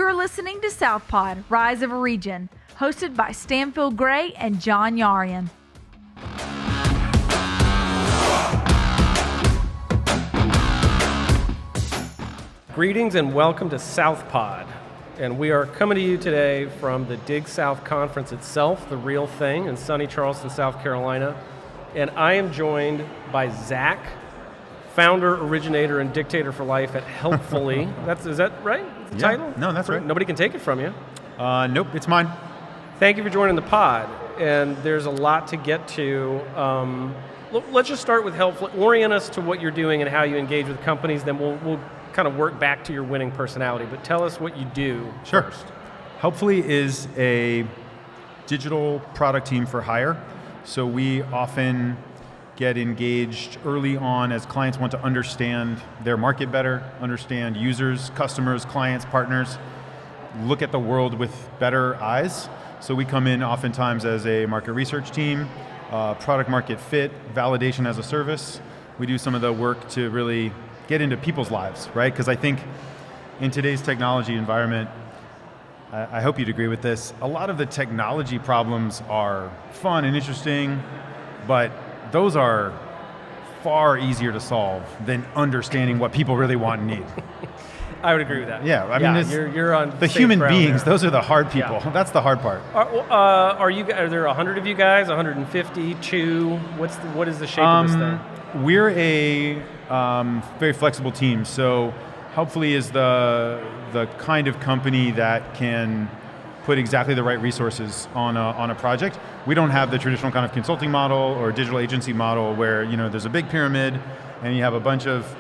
You're listening to Southpod, Rise of a Region, hosted by Stanfield Gray and John Yarian. Greetings and welcome to Southpod. And we are coming to you today from the Dig South Conference itself, the real thing, in sunny Charleston, South Carolina. And I am joined by Zach, founder, originator, and dictator for life at Helpfully. Is that right? The title? No, that's right. Nobody can take it from you. Nope, it's mine. Thank you for joining the pod. And there's a lot to get to. Let's just start with Helpfully. Orient us to what you're doing and how you engage with companies. Then we'll kind of work back to your winning personality. But tell us what you do first. Helpfully is a digital product team for hire. So we often get engaged early on as clients want to understand their market better, understand users, customers, clients, partners, look at the world with better eyes. So we come in oftentimes as a market research team, product market fit, validation as a service. We do some of the work to really get into people's lives, right? Because I think in today's technology environment, I hope you'd agree with this, a lot of the technology problems are fun and interesting, but those are far easier to solve than understanding what people really want and need. I would agree with that. Yeah, I mean, you're on the human beings. There. Those are the hard people. Yeah. That's the hard part. Are there 100 of you guys? 150? 2? What is the shape of this thing? We're a very flexible team. So Helpfully is the kind of company that can put exactly the right resources on a project. We don't have the traditional kind of consulting model or digital agency model where there's a big pyramid and you have a bunch of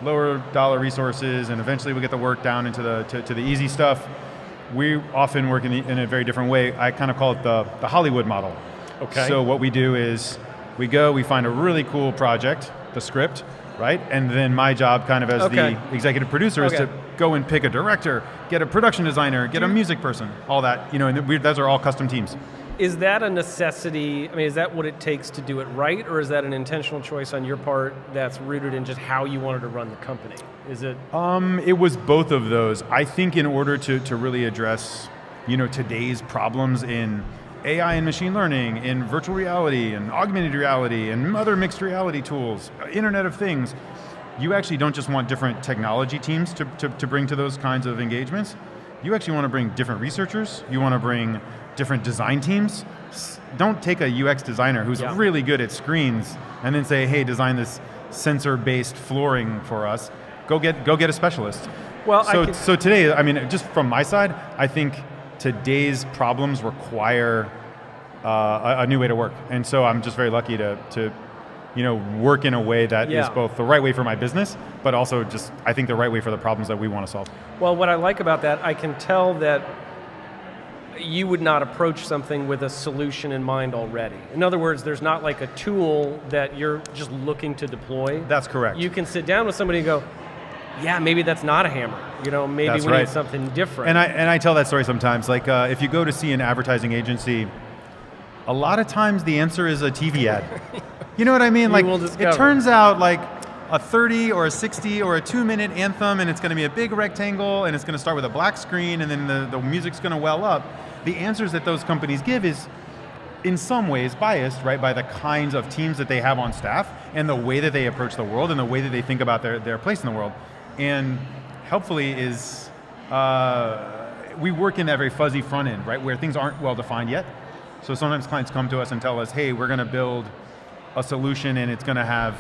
lower dollar resources and eventually we get the work down into the easy stuff. We often work in a very different way. I kind of call it the Hollywood model. Okay. So what we do is we find a really cool project, the script, right? And then my job kind of as the executive producer is to go and pick a director, get a production designer, get a music person, all that, and those are all custom teams. Is that a necessity? I mean, is that what it takes to do it right? Or is that an intentional choice on your part that's rooted in just how you wanted to run the company? Is it? It was both of those. I think in order to really address, today's problems in AI and machine learning, in virtual reality and augmented reality and other mixed reality tools, Internet of Things, you actually don't just want different technology teams to bring to those kinds of engagements. You actually want to bring different researchers. You want to bring different design teams. Don't take a UX designer who's really good at screens and then say, hey, design this sensor-based flooring for us. Go get a specialist. Well, so today, I mean, just from my side, I think today's problems require a new way to work. And so I'm just very lucky to work in a way that is both the right way for my business, but also just, I think, the right way for the problems that we want to solve. Well, what I like about that, I can tell that you would not approach something with a solution in mind already. In other words, there's not like a tool that you're just looking to deploy. That's correct. You can sit down with somebody and go, yeah, maybe that's not a hammer. Maybe that's we right. need something different. And I tell that story sometimes. Like if you go to see an advertising agency, a lot of times the answer is a TV ad. You know what I mean? Like it turns out like a 30 or a 60 or a 2-minute anthem, and it's going to be a big rectangle, and it's going to start with a black screen, and then the music's going to well up. The answers that those companies give is in some ways biased, right, by the kinds of teams that they have on staff and the way that they approach the world and the way that they think about their place in the world. And Helpfully is, we work in that very fuzzy front end, right, where things aren't well defined yet. So sometimes clients come to us and tell us, hey, we're going to build a solution and it's going to have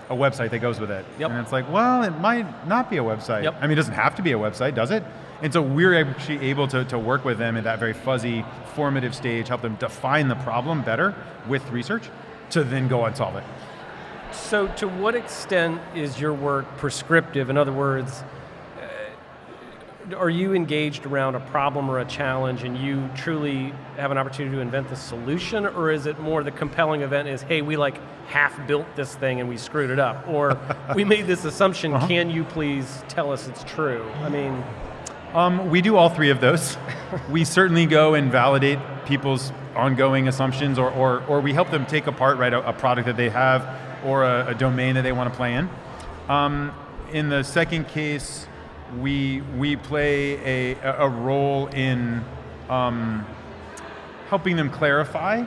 a website that goes with it. Yep. And it's like, well, it might not be a website. Yep. I mean, it doesn't have to be a website, does it? And so we're actually able to work with them at that very fuzzy, formative stage, help them define the problem better with research to then go and solve it. So to what extent is your work prescriptive? In other words, are you engaged around a problem or a challenge and you truly have an opportunity to invent the solution? Or is it more the compelling event is, hey, we like half built this thing and we screwed it up? Or we made this assumption, can you please tell us it's true? I mean... we do all three of those. We certainly go and validate people's ongoing assumptions or we help them take apart a product that they have or a domain that they want to play in. In the second case, we play a role in helping them clarify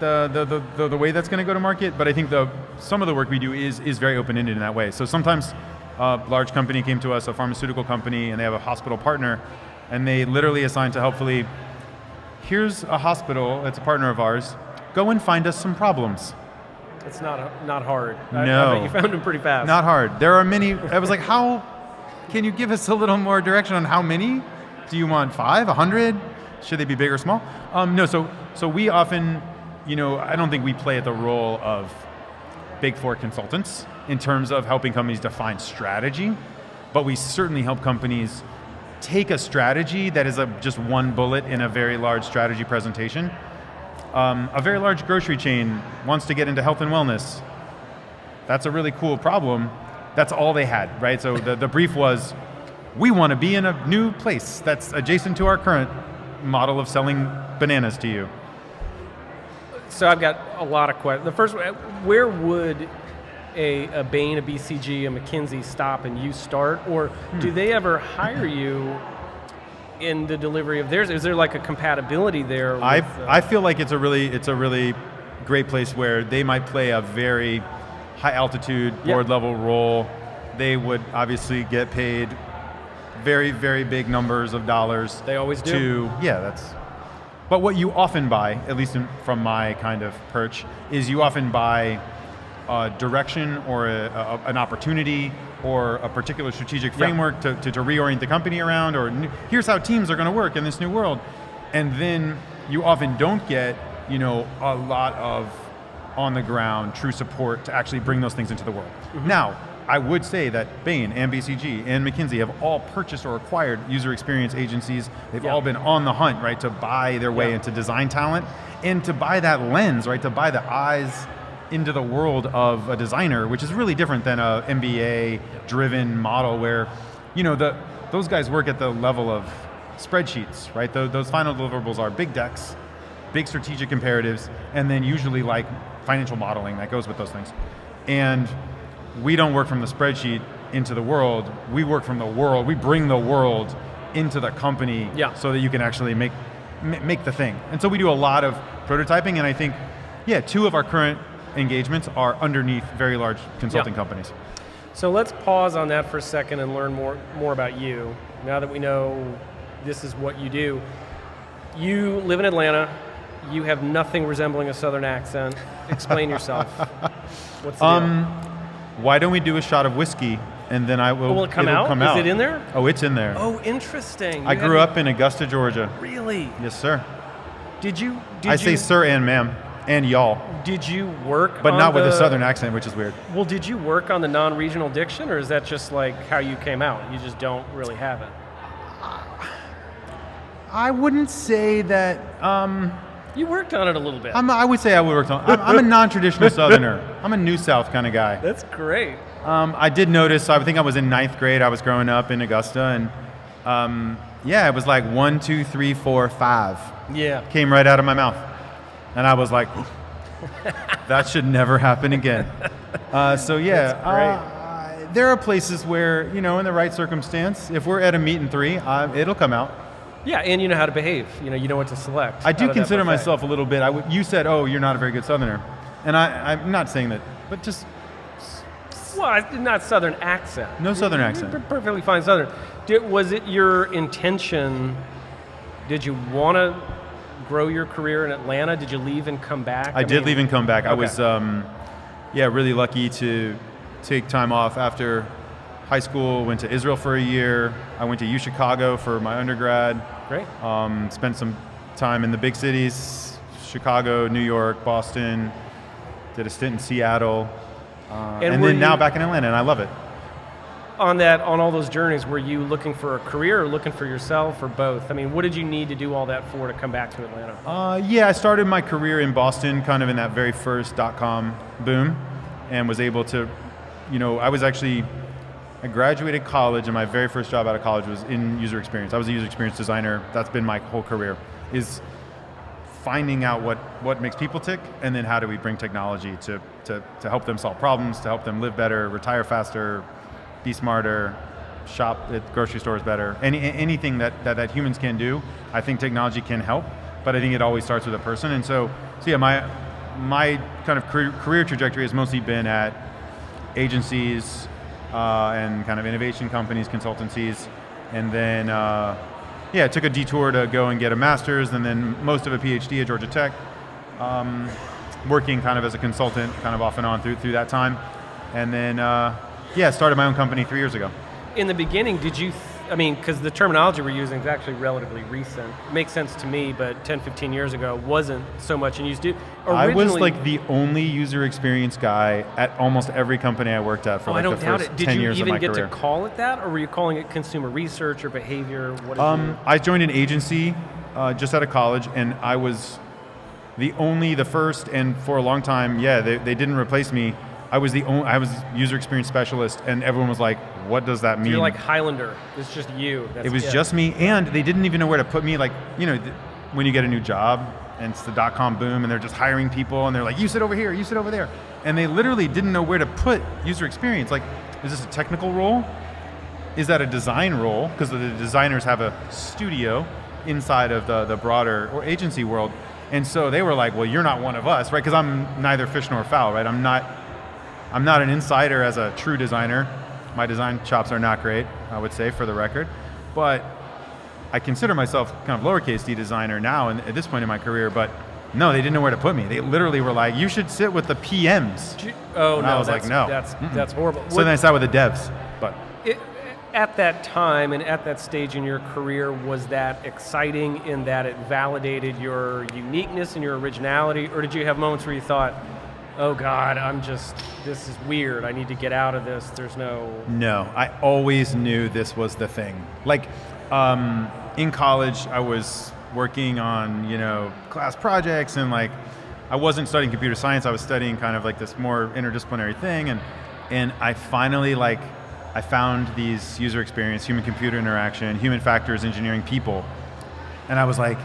the way that's going to go to market. But I think some of the work we do is very open-ended in that way. So sometimes a large company came to us, a pharmaceutical company, and they have a hospital partner, and they literally assign to helpfully, here's a hospital that's a partner of ours, go and find us some problems. It's not hard. No. I bet you found them pretty fast. Not hard. There are many. I was like, how can you give us a little more direction on how many? Do you want 5, 100? Should they be big or small? No, so we often, I don't think we play at the role of Big Four consultants in terms of helping companies define strategy, but we certainly help companies take a strategy that is just one bullet in a very large strategy presentation. A very large grocery chain wants to get into health and wellness. That's a really cool problem. That's all they had, right? So the brief was, we want to be in a new place that's adjacent to our current model of selling bananas to you. So I've got a lot of questions. The first one, where would a Bain, a BCG, a McKinsey stop and you start? Or do they ever hire you in the delivery of theirs? Is there like a compatibility there? I feel like it's a really great place where they might play a very high altitude board level role. They would obviously get paid very, very big numbers of dollars. They always do. But what you often buy, at least from my kind of perch, is you often buy direction or an opportunity or a particular strategic framework to reorient the company around, or here's how teams are going to work in this new world. And then you often don't get, a lot of on the ground true support to actually bring those things into the world. Mm-hmm. Now, I would say that Bain and BCG and McKinsey have all purchased or acquired user experience agencies. They've all been on the hunt, right, to buy their way into design talent and to buy that lens, right, to buy the eyes into the world of a designer, which is really different than a MBA-driven model where, those guys work at the level of spreadsheets, right? Those final deliverables are big decks, big strategic imperatives, and then usually like financial modeling that goes with those things. And we don't work from the spreadsheet into the world. We work from the world. We bring the world into the company so that you can actually make the thing. And so we do a lot of prototyping, and I think, 2 of our current engagements are underneath very large consulting companies. So let's pause on that for a second and learn more about you. Now that we know this is what you do. You live in Atlanta. You have nothing resembling a Southern accent. Explain yourself. What's the deal? Why don't we do a shot of whiskey, and then will it come out? Is it in there? Oh, it's in there. Oh, interesting. I grew up in Augusta, Georgia. Really? Yes, sir. Did you say sir and ma'am and y'all. Did you work but not with a Southern accent, which is weird. Well, did you work on the non-regional diction, or is that just like how you came out? You just don't really have it? I wouldn't say that... You worked on it a little bit. I would say I worked on it. I'm a non-traditional Southerner. I'm a New South kind of guy. That's great. I did notice, I think I was in 9th grade, I was growing up in Augusta, and it was like 1, 2, 3, 4, 5. Yeah. Came right out of my mouth. And I was like, that should never happen again. That's great. There are places where, in the right circumstance, if we're at a meet and 3, it'll come out. Yeah, and you know how to behave. You know what to select. I do consider myself a little bit. You said, "Oh, you're not a very good Southerner," and I'm not saying that, but just. Well, it's not Southern accent. No Southern accent. You're perfectly fine Southern. Was it your intention? Did you want to grow your career in Atlanta? Did you leave and come back? I did leave and come back. Okay. I was, really lucky to take time off after high school. Went to Israel for a year. I went to U Chicago for my undergrad. Great. Spent some time in the big cities, Chicago, New York, Boston. Did a stint in Seattle. And then now back in Atlanta, and I love it. On all those journeys, were you looking for a career or looking for yourself or both? I mean, what did you need to do all that for to come back to Atlanta? I started my career in Boston kind of in that very first .com boom, and was able to, I graduated college, and my very first job out of college was in user experience. I was a user experience designer. That's been my whole career, is finding out what makes people tick, and then how do we bring technology to help them solve problems, to help them live better, retire faster, be smarter, shop at grocery stores better. Anything that humans can do, I think technology can help, but I think it always starts with a person. And so yeah, my kind of career trajectory has mostly been at agencies and kind of innovation companies, consultancies, and then I took a detour to go and get a master's, and then most of a PhD at Georgia Tech, working kind of as a consultant, kind of off and on through that time, and then started my own company 3 years ago. In the beginning, did you, because the terminology we're using is actually relatively recent. It makes sense to me, but 10, 15 years ago wasn't so much in use. I was like the only user experience guy at almost every company I worked at for like the first 10 years of my career. Did you even get to call it that, or were you calling it consumer research or behavior? What did you... I joined an agency just out of college, and I was the first, and for a long time, they didn't replace me. I was user experience specialist, and everyone was like, what does that mean? You're like Highlander. It's just you. It was just me, and they didn't even know where to put me. Like, when you get a new job, and it's the .com boom, and they're just hiring people, and they're like, you sit over here, you sit over there. And they literally didn't know where to put user experience. Like, is this a technical role? Is that a design role? Because the designers have a studio inside of the broader or agency world. And so they were like, well, you're not one of us, right? Because I'm neither fish nor fowl, right? I'm not an insider as a true designer. My design chops are not great, I would say, for the record. But I consider myself kind of lowercase d designer now and at this point in my career, but no, they didn't know where to put me. They literally were like, you should sit with the PMs. Oh, and no, I was like, no. That's horrible. So then I sat with the devs. But at that time and at that stage in your career, was that exciting in that it validated your uniqueness and your originality, or did you have moments where you thought, oh God, this is weird, I need to get out of this, there's no... No, I always knew this was the thing. Like, in college, I was working on, class projects, and like, I wasn't studying computer science, I was studying kind of like this more interdisciplinary thing, and I finally, I found these user experience, human-computer interaction, human factors engineering people, and I was like,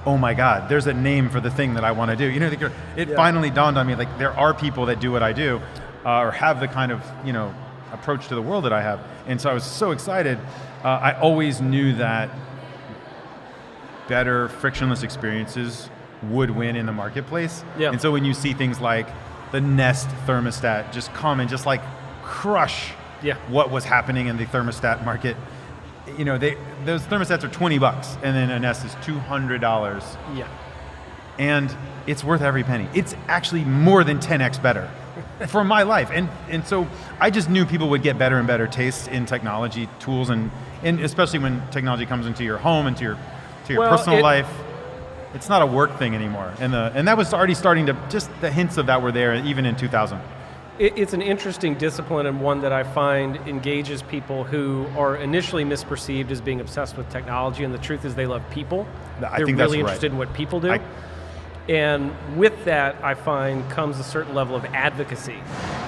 oh my God, there's a name for the thing that I want to do. It finally dawned on me, like, there are people that do what I do, or have the kind of, approach to the world that I have. And so I was so excited. I always knew that better frictionless experiences would win in the marketplace. Yeah. And so when you see things like the Nest thermostat just come and just like crush what was happening in the thermostat market, those thermostats are $20, and then a Nest is $200. Yeah. And it's worth every penny. It's actually more than 10x better for my life. And so I just knew people would get better and better tastes in technology tools, and especially when technology comes into your home, into your personal life. It's not a work thing anymore. And that was already starting to, just the hints of that were there even in 2000. It's an interesting discipline, and one that I find engages people who are initially misperceived as being obsessed with technology, and the truth is they love people. They're really interested in what people do. And with that, I find, comes a certain level of advocacy.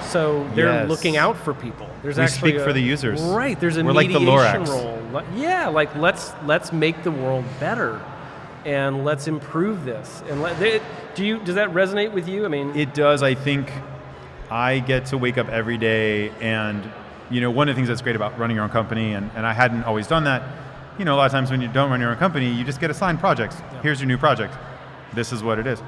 So they're looking out for people. We speak for the users. Right, there's a We're mediation like the role. Yeah, like let's make the world better, and let's improve this. And does that resonate with you? It does. I think I get to wake up every day, and one of the things that's great about running your own company, and I hadn't always done that, a lot of times when you don't run your own company, you just get assigned projects. Yeah. Here's your new project. This is what it is.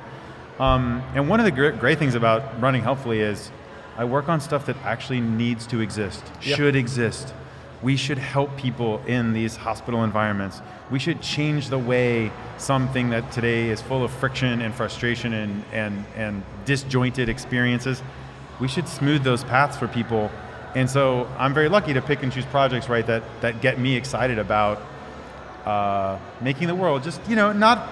And one of the great things about running Helpfully is I work on stuff that actually needs to exist, should exist. We should help people in these hospital environments. We should change the way something that today is full of friction and frustration and disjointed experiences. We should smooth those paths for people. And so I'm very lucky to pick and choose projects, right, that get me excited about making the world just, I'm not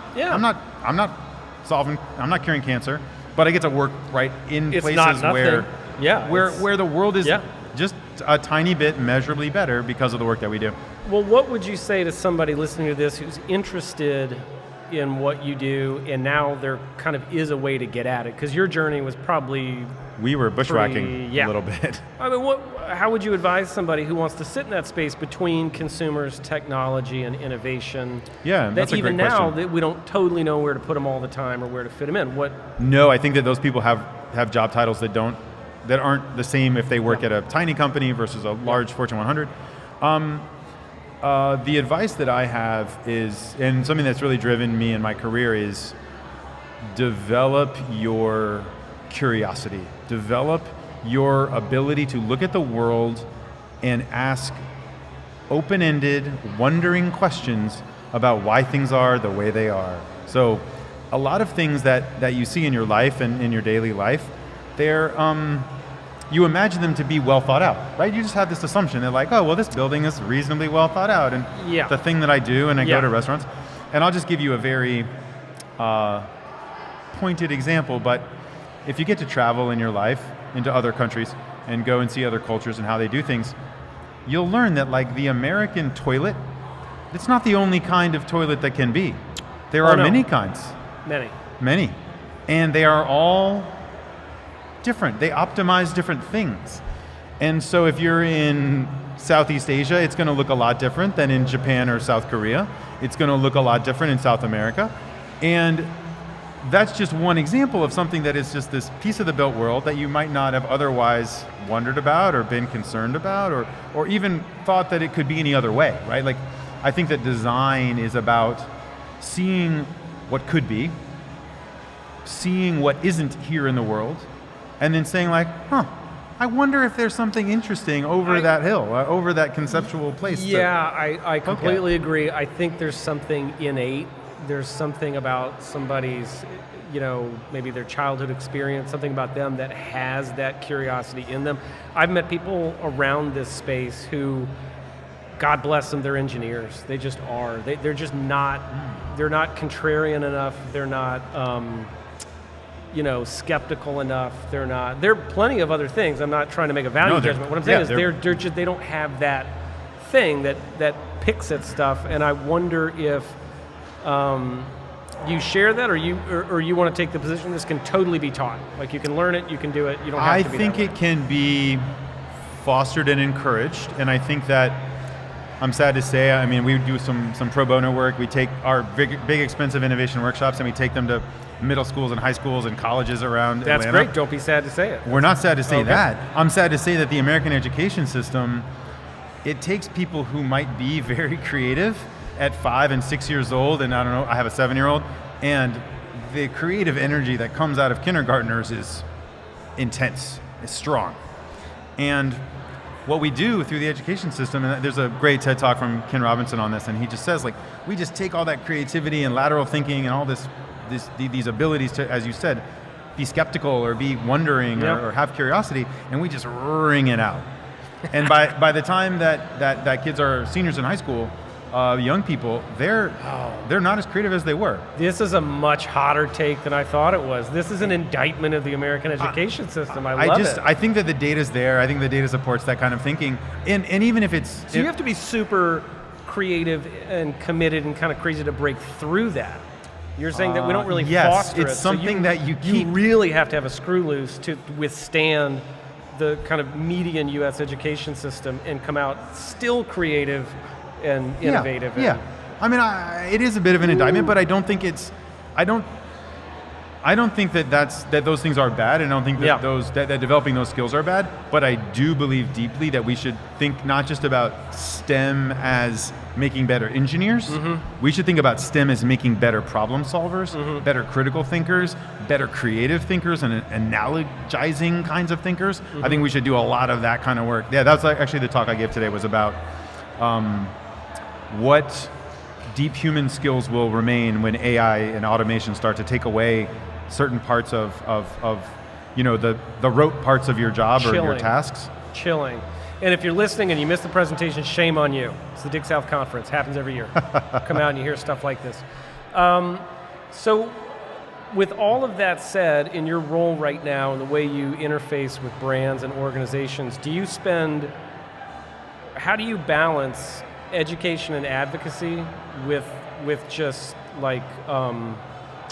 curing cancer, but I get to work right in places where the world is just a tiny bit measurably better because of the work that we do. Well, what would you say to somebody listening to this who's interested in what you do, and now there kind of is a way to get at it? Because your journey was probably... We were bushwhacking a little bit. How would you advise somebody who wants to sit in that space between consumers, technology, and innovation? Yeah, that's a great question. That even now, that we don't totally know where to put them all the time or where to fit them in. No, I think that those people have job titles that aren't the same if they work at a tiny company versus a large Fortune 100. The advice that I have is, and something that's really driven me in my career, is develop your curiosity. Develop your ability to look at the world and ask open-ended, wondering questions about why things are the way they are. So a lot of things that you see in your life and in your daily life, they're, you imagine them to be well thought out, right? You just have this assumption that like, oh, well, this building is reasonably well thought out. And the thing that I do, and I go to restaurants, and I'll just give you a very pointed example, but if you get to travel in your life into other countries and go and see other cultures and how they do things, you'll learn that like the American toilet, it's not the only kind of toilet that can be. There are many kinds. Many. And they are all different. They optimize different things. And so if you're in Southeast Asia, it's going to look a lot different than in Japan or South Korea. It's going to look a lot different in South America. And that's just one example of something that is just this piece of the built world that you might not have otherwise wondered about or been concerned about or even thought that it could be any other way, right? Like, I think that design is about seeing what could be, seeing what isn't here in the world, and then saying like, I wonder if there's something interesting over that hill, over that conceptual place. Yeah, I completely agree. I think there's something innate. There's something about somebody's, maybe their childhood experience, something about them that has that curiosity in them. I've met people around this space who, God bless them, they're engineers. They just are. They're just not, they're not contrarian enough. They're not, skeptical enough. There are plenty of other things. I'm not trying to make a value judgment. What I'm saying is they're just, they don't have that thing that picks at stuff. And I wonder if you share that, or you want to take the position this can totally be taught. Like you can learn it, you can do it. You don't have to be that way. I think it can be fostered and encouraged, and I think that I'm sad to say, I mean, we do some pro bono work. We take our big expensive innovation workshops and we take them to middle schools and high schools and colleges around That's Atlanta. Great. Don't be sad to say it. We're not sad to say that. I'm sad to say that the American education system, it takes people who might be very creative at 5 and 6 years old, and I don't know, I have a 7-year-old, and the creative energy that comes out of kindergartners is intense, it's strong. And what we do through the education system, and there's a great TED Talk from Ken Robinson on this, and he just says, like, we just take all that creativity and lateral thinking and all these abilities to, as you said, be skeptical or be wondering or have curiosity, and we just wring it out. And by the time that kids are seniors in high school, young people, they're not as creative as they were. This is a much hotter take than I thought it was. This is an indictment of the American education system. I love it. I think that the data's there. I think the data supports that kind of thinking. And even if it's... So you have to be super creative and committed and kind of crazy to break through that. You're saying that we don't really foster it. Yes, it's something that you keep... You really have to have a screw loose to withstand the kind of median U.S. education system and come out still creative and innovative. I mean, it is a bit of an indictment, but I don't think it's. I don't think that those things are bad. And I don't think that that developing those skills are bad. But I do believe deeply that we should think not just about STEM as making better engineers. Mm-hmm. We should think about STEM as making better problem solvers, better critical thinkers, better creative thinkers, and analogizing kinds of thinkers. Mm-hmm. I think we should do a lot of that kind of work. Yeah, that's actually the talk I gave today was about. What deep human skills will remain when AI and automation start to take away certain parts of the rote parts of your job or your tasks? Chilling. And if you're listening and you missed the presentation, shame on you. It's the Dig South Conference. Happens every year. Come out and you hear stuff like this. So with all of that said, in your role right now and the way you interface with brands and organizations, how do you balance education and advocacy with just like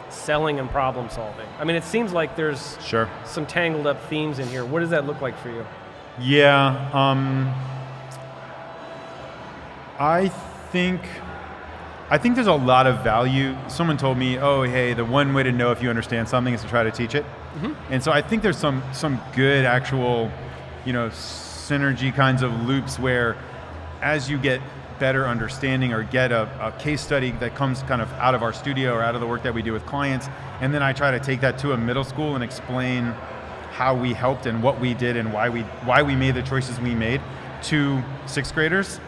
selling and problem solving? I mean, it seems like there's some tangled up themes in here. What does that look like for you? Yeah, I think there's a lot of value. Someone told me, oh, hey, the one way to know if you understand something is to try to teach it. Mm-hmm. And so I think there's some good actual, synergy kinds of loops where as you get better understanding or get a case study that comes kind of out of our studio or out of the work that we do with clients, and then I try to take that to a middle school and explain how we helped and what we did and why we made the choices we made to sixth graders,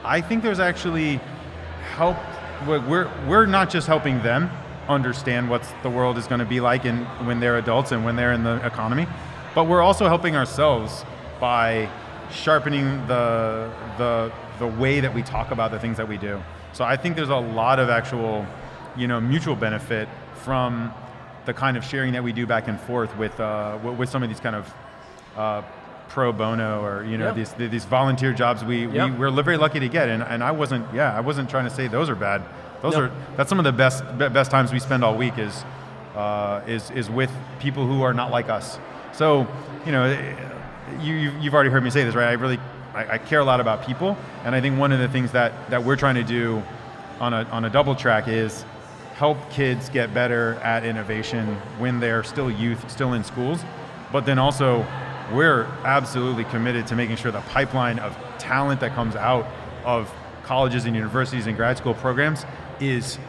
I think there's actually help. We're not just helping them understand what the world is going to be like when they're adults and when they're in the economy, but we're also helping ourselves by sharpening the way that we talk about the things that we do. So I think there's a lot of actual, mutual benefit from the kind of sharing that we do back and forth with some of these kind of pro bono or these volunteer jobs we're very lucky to get. And I wasn't trying to say those are bad. That's some of the best times we spend all week is with people who are not like us. So you've already heard me say this, right? I care a lot about people, and I think one of the things that we're trying to do on a double track is help kids get better at innovation when they're still youth, still in schools, but then also we're absolutely committed to making sure the pipeline of talent that comes out of colleges and universities and grad school programs is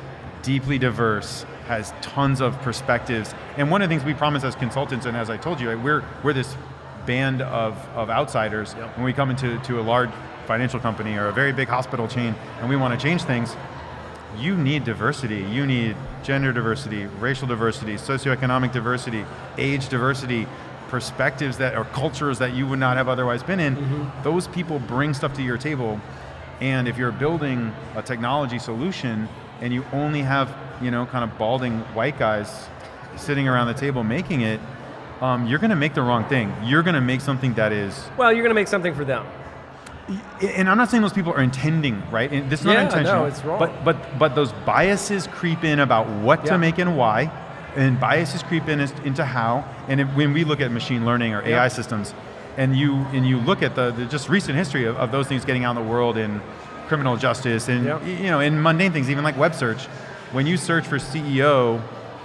deeply diverse, has tons of perspectives. And one of the things we promise as consultants, and as I told you, we're this band of outsiders. Yep. When we come into a large financial company or a very big hospital chain and we want to change things, you need diversity. You need gender diversity, racial diversity, socioeconomic diversity, age diversity, perspectives or cultures that you would not have otherwise been in. Mm-hmm. Those people bring stuff to your table. And if you're building a technology solution and you only have, kind of balding white guys sitting around the table making it, you're going to make the wrong thing. You're going to make something that is... Well, you're going to make something for them. And I'm not saying those people are intending, right? And this is not intentional. No, it's wrong. But those biases creep in about what to make and why, and biases creep in into how. And when we look at machine learning or AI systems, and you look at the just recent history of those things getting out in the world in criminal justice and in mundane things, even like web search, when you search for CEO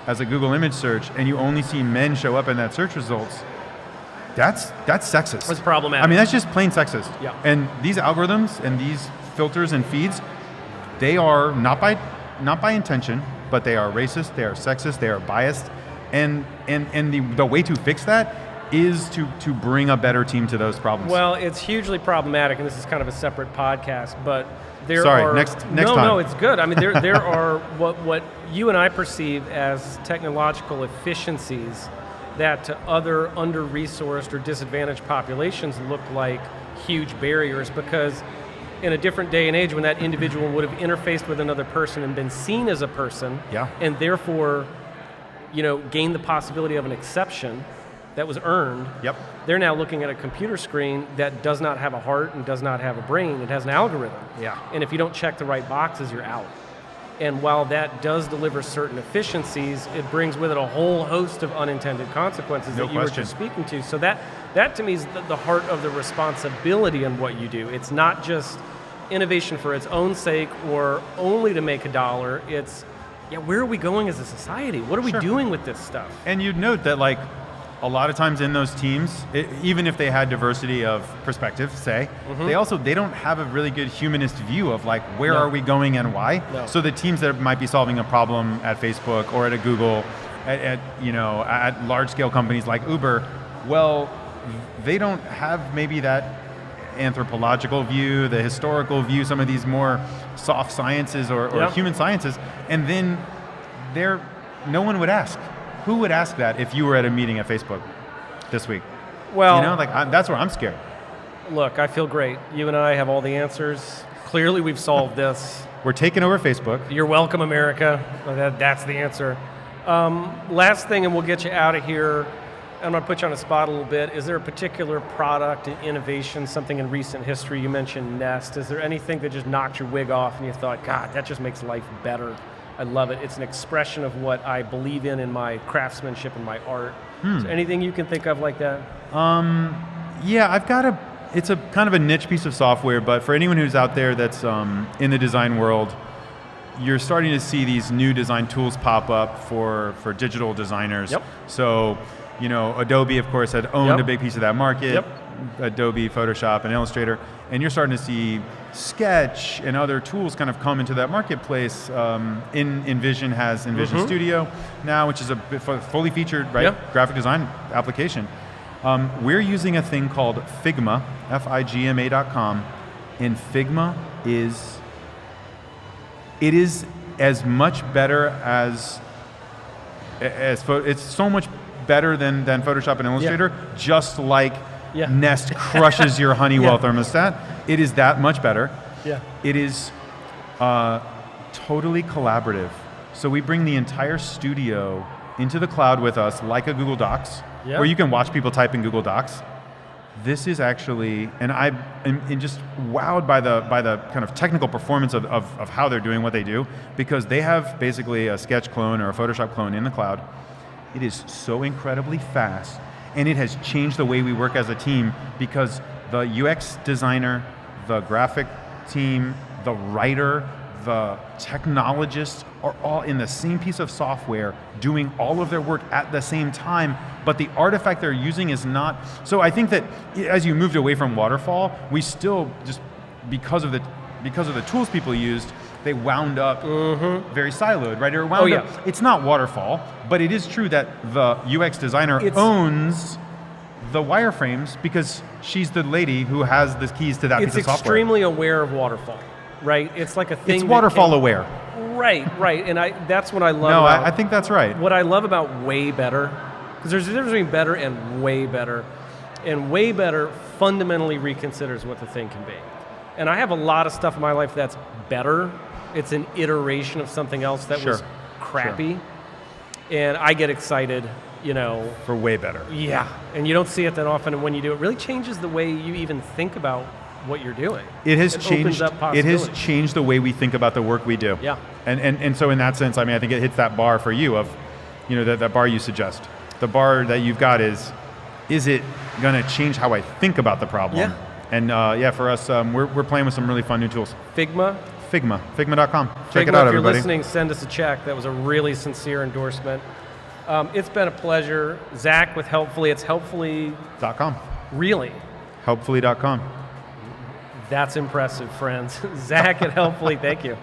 as a Google image search and you only see men show up in that search results, that's sexist. It's problematic. I mean, that's just plain sexist. Yeah. And these algorithms and these filters and feeds, they are not by intention, but they are racist, they are sexist, they are biased. And the way to fix that is to bring a better team to those problems. Well, it's hugely problematic, and this is kind of a separate podcast, but there Sorry, are... next time. No, it's good. I mean, there are what you and I perceive as technological efficiencies that to other under-resourced or disadvantaged populations look like huge barriers, because in a different day and age when that individual would have interfaced with another person and been seen as a person, and therefore, gained the possibility of an exception that was earned, they're now looking at a computer screen that does not have a heart and does not have a brain. It has an algorithm. Yeah. And if you don't check the right boxes, you're out. And while that does deliver certain efficiencies, it brings with it a whole host of unintended consequences that you were just speaking to. So that to me is the heart of the responsibility in what you do. It's not just innovation for its own sake or only to make a dollar. It's, where are we going as a society? What are we doing with this stuff? And you'd note that a lot of times in those teams, even if they had diversity of perspective, they don't have a really good humanist view of where are we going and why. No. So the teams that might be solving a problem at Facebook or at a Google, at large scale companies like Uber, well, they don't have maybe that anthropological view, the historical view, some of these more soft sciences or human sciences, and then no one would ask. Who would ask that if you were at a meeting at Facebook this week? Well, that's where I'm scared. Look, I feel great. You and I have all the answers. Clearly, we've solved this. We're taking over Facebook. You're welcome, America. That's the answer. Last thing, and we'll get you out of here. I'm going to put you on the spot a little bit. Is there a particular product, innovation, something in recent history? You mentioned Nest. Is there anything that just knocked your wig off and you thought, God, that just makes life better? I love it. It's an expression of what I believe in my craftsmanship and my art. Is there anything you can think of like that? It's a kind of a niche piece of software, but for anyone who's out there that's in the design world, you're starting to see these new design tools pop up for digital designers. Yep. So, Adobe, of course, had owned a big piece of that market. Yep. Adobe, Photoshop, and Illustrator, and you're starting to see Sketch and other tools kind of come into that marketplace. InVision has InVision Studio now, which is a fully featured graphic design application. We're using a thing called Figma, Figma.com, and Figma is as much better as it's so much better than Photoshop and Illustrator, just like Nest crushes your Honeywell thermostat. It is that much better. Yeah. It is totally collaborative. So we bring the entire studio into the cloud with us, like a Google Docs, where you can watch people type in Google Docs. This is actually, and I'm just wowed by the kind of technical performance of how they're doing what they do, because they have basically a Sketch clone or a Photoshop clone in the cloud. It is so incredibly fast, and it has changed the way we work as a team, because the UX designer, the graphic team, the writer, the technologists are all in the same piece of software doing all of their work at the same time, but the artifact they're using is not. So I think that as you moved away from waterfall, we still just, because of the tools people used, they wound up very siloed, right? Or wound up, it's not waterfall, but it is true that the UX designer owns the wireframes because she's the lady who has the keys to that piece of software. It's extremely aware of waterfall, right? It's like a thing. It's waterfall aware. Right. And that's what I love. No, about, I think that's right. What I love about way better, because there's a difference between better and way better. And way better fundamentally reconsiders what the thing can be. And I have a lot of stuff in my life that's better. It's an iteration of something else that was crappy. Sure. And I get excited, for way better. Yeah. And you don't see it that often, and when you do, it really changes the way you even think about what you're doing. It has changed. Opens up possibilities. It has changed the way we think about the work we do. Yeah. And so in that sense, I mean, I think it hits that bar for you of, that bar you suggest. The bar that you've got is it going to change how I think about the problem? Yeah. And for us, we're playing with some really fun new tools. Figma. Figma.com. Check Figma, it out, if you're everybody. listening, send us a check. That was a really sincere endorsement. It's been a pleasure. Zach with Helpfully. It's helpfully.com. Really? Helpfully.com. That's impressive, friends. Zach at Helpfully, thank you.